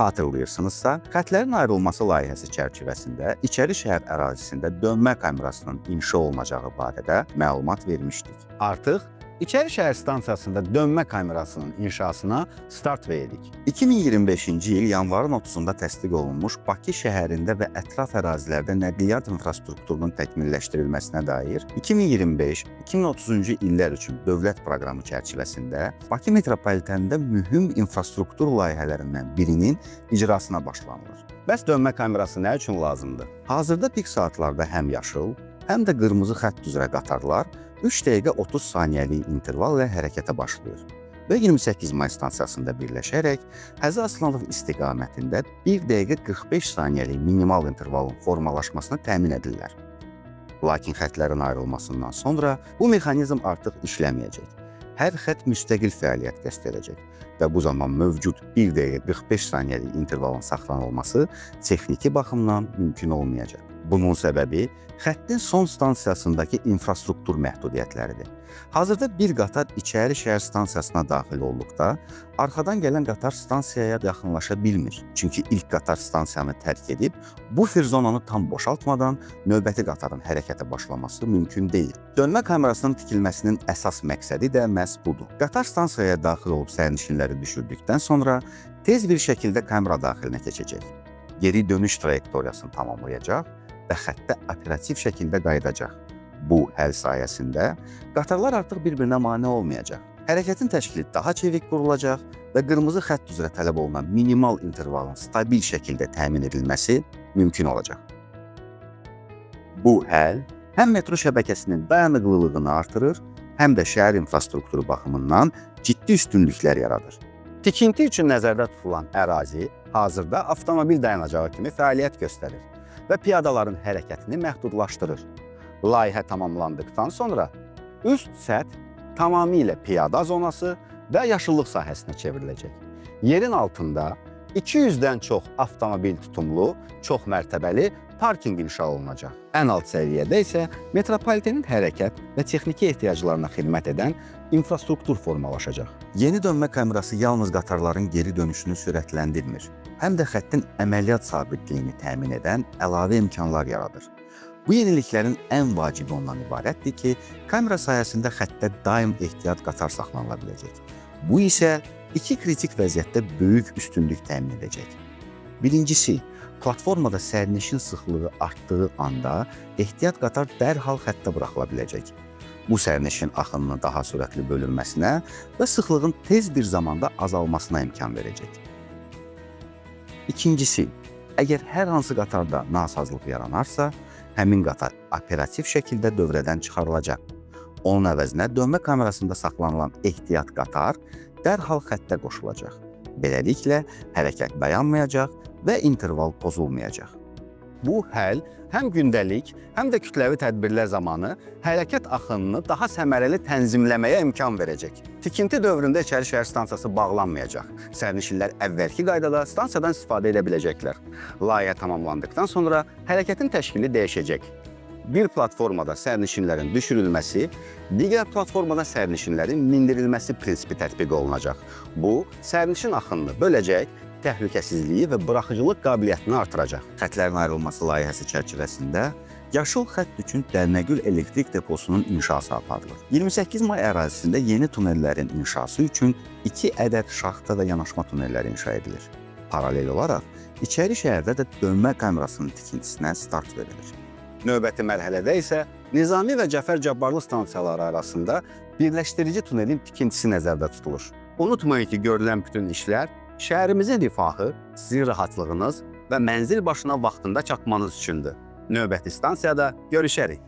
Xatırlayırsınızsa, xətlərin ayrılması layihəsi çərçivəsində İçəri şəhər ərazisində dönmə kamerasının inşa olunacağı barədə məlumat vermişdik. Artıq İçəri şəhər stansiyasında dönmə kamerasının inşasına start veririk. 2025-ci il yanvarın 30-da təsdiq olunmuş Bakı şəhərində və ətraf ərazilərdə nəqliyyat infrastrukturunun təkmilləşdirilməsinə dair 2025-2030-cu illər üçün dövlət proqramı çərçivəsində Bakı metropolitenində mühüm infrastruktur layihələrindən birinin icrasına başlanılır. Bəs dönmə kamerası nə üçün lazımdır? Hazırda pik saatlarda həm yaşıl, həm də qırmızı xətt üzrə qatarlar 3 dəqiqə 30 saniyəlik intervalla hərəkətə başlayır və 28 may stansiyasında birləşərək Həzi Aslanov istiqamətində 1 dəqiqə 45 saniyəlik minimal intervalın formalaşmasını təmin edirlər. Lakin xəttlərin ayrılmasından sonra bu mexanizm artıq işləməyəcək. Hər xətt müstəqil fəaliyyət göstərəcək və bu zaman mövcud 1 dəqiqə 45 saniyəlik intervalın saxlanılması texniki baxımdan mümkün olmayacaq. Bunun səbəbi xəttin son stansiyasındakı infrastruktur məhdudiyyətləridir. Hazırda bir qatar İçəri şəhər stansiyasına daxil olduqda, arxadan gələn qatar stansiyaya yaxınlaşa bilmir. Çünki ilk qatar stansiyanı tərk edib, bufer zonanı tam boşaltmadan növbəti qatarın hərəkətə başlaması mümkün deyil. Dönmə kamerasının tikilməsinin əsas məqsədi də məhz budur. Qatar stansiyaya daxil olub sərnişinləri düşürdükdən sonra tez bir şəkildə kamera daxilinə keçəcək. Geri dönüş trayektoriyasını tamamlayacaq və xəttə operativ şəkildə qayıdacaq. Bu həll sayəsində qatarlar artıq bir-birinə mane olmayacaq. Hərəkətin təşkili daha çevik qurulacaq və qırmızı xətt üzrə tələb olunan minimal intervalın stabil şəkildə təmin edilməsi mümkün olacaq. Bu həll həm metro şəbəkəsinin dayanıqlılığını artırır, həm də şəhər infrastrukturu baxımından ciddi üstünlüklər yaradır. Tikinti üçün nəzərdə tutulan ərazi hazırda avtomobil dayanacağı kimi fəaliyyət göstərir və piyadaların hərəkətini məhdudlaşdırır. Layihə tamamlandıqdan sonra üst səth tamamilə piyada zonası və yaşıllıq sahəsinə çevriləcək. Yerin altında 200-dən çox avtomobil tutumlu, çox mərtəbəli parkinq inşa olunacaq. Ən alt səviyyədə isə metropolitenin hərəkət və texniki ehtiyaclarına xidmət edən infrastruktur formalaşacaq. Yeni dönmə kamerası yalnız qatarların geri dönüşünü sürətləndirmir, həm də xəttin əməliyyat sabitliyini təmin edən əlavə imkanlar yaradır. Bu yeniliklərin ən vacibi ondan ibarətdir ki, kamera sayəsində xəttdə daim ehtiyat qatar saxlanıla biləcək. Bu isə iki kritik vəziyyətdə böyük üstünlük təmin edəcək. Birincisi, platformada sərnişin sıxlığı artdığı anda ehtiyat qatar dərhal xəttə buraxıla biləcək. Bu sərnişin axınının daha sürətli bölünməsinə və sıxlığın tez bir zamanda azalmasına imkan verəcək. İkincisi, əgər hər hansı qatarda nasazlıq yaranarsa, həmin qatar operativ şəkildə dövrədən çıxarılacaq. Onun əvəzinə dönmə kamerasında saxlanılan ehtiyat qatar dərhal xəttə qoşulacaq. Beləliklə, hərəkət dayanmayacaq və interval pozulmayacaq. Bu həll həm gündəlik, həm də kütləvi tədbirlər zamanı hərəkət axınını daha səmərəli tənzimləməyə imkan verəcək. Tikinti dövründə İçəri şəhər stansiyası bağlanmayacaq. Sərnişinlər əvvəlki qaydada stansiyadan istifadə edə biləcəklər. Layihə tamamlandıqdan sonra hərəkətin təşkili dəyişəcək. Bir platformada sərnişinlərin düşürülməsi, digər platformada sərnişinlərin mindirilməsi prinsipi tətbiq olunacaq. Bu, sərnişin axınını böləcək, təhlükəsizliyi və buraxıcılıq qabiliyyətini artıracaq. Xətlərin ayrılması layihəsi çərçivəsində yaşıl xətt üçün Dərnəgül elektrik deposunun inşası aparılır. 28 may ərazisində yeni tunellərin inşası üçün 2 ədəd şaxta və yanaşma tunelləri inşa edilir. Paralel olaraq, İçəri şəhərdə də dönmə kamerasının tikintisinə start verilir. Növbəti mərhələdə isə Nizami və Cəfər Cabbarlı stansiyaları arasında birləşdirici tunelin tikintisi nəzərdə tutulur. Unutmayın ki, görülən bütün işlər şəhərimizin rifahı, sizin rahatlığınız və mənzil başına vaxtında çatmanız üçündür. Növbəti stansiyada görüşərik.